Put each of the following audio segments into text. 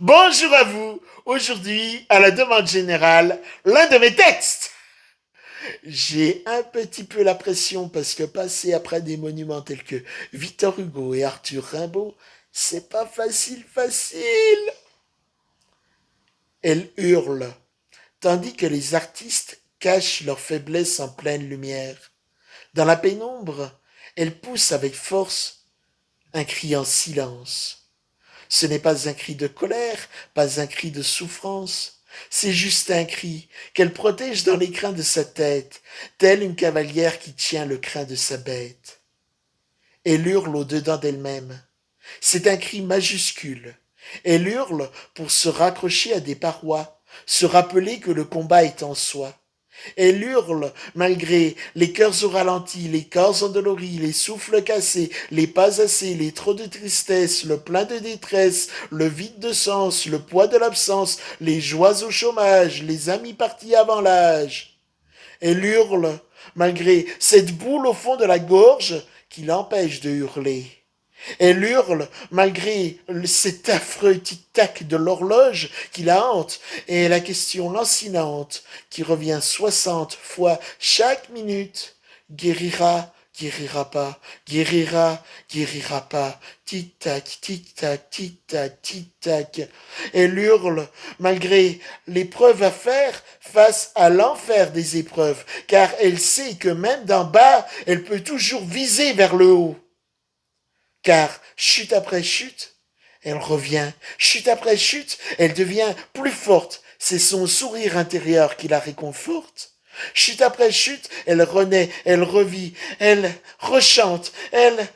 Bonjour à vous. Aujourd'hui, à la demande générale, l'un de mes textes. J'ai un petit peu la pression parce que passer après des monuments tels que Victor Hugo et Arthur Rimbaud, c'est pas facile. Elle hurle, tandis que les artistes cachent leur faiblesse en pleine lumière. Dans la pénombre, elle pousse avec force un cri en silence. Ce n'est pas un cri de colère, pas un cri de souffrance. C'est juste un cri qu'elle protège dans les crins de sa tête, telle une cavalière qui tient le crin de sa bête. Elle hurle au-dedans d'elle-même. C'est un cri majuscule. Elle hurle pour se raccrocher à des parois, se rappeler que le combat est en soi. Elle hurle malgré les cœurs au ralenti, les corps endoloris, les souffles cassés, les pas assez, les trop de tristesse, le plein de détresse, le vide de sens, le poids de l'absence, les joies au chômage, les amis partis avant l'âge. Elle hurle malgré cette boule au fond de la gorge qui l'empêche de hurler. Elle hurle malgré cet affreux tic-tac de l'horloge qui la hante et la question lancinante qui revient 60 fois chaque minute. Guérira, guérira pas, guérira, guérira pas. Tic-tac, tic-tac, tic-tac, tic-tac. Elle hurle malgré l'épreuve à faire face à l'enfer des épreuves, car elle sait que même d'en bas, elle peut toujours viser vers le haut. Car chute après chute, elle revient. Chute après chute, elle devient plus forte. C'est son sourire intérieur qui la réconforte. Chute après chute, elle renaît, elle revit, elle rechante, elle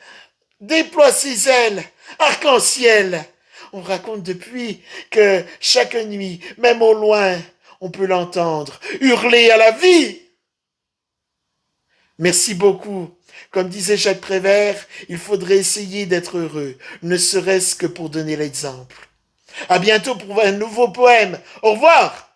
déploie ses ailes, arc-en-ciel. On raconte depuis que chaque nuit, même au loin, on peut l'entendre hurler à la vie. Merci beaucoup. Comme disait Jacques Prévert, il faudrait essayer d'être heureux, ne serait-ce que pour donner l'exemple. À bientôt pour un nouveau poème. Au revoir!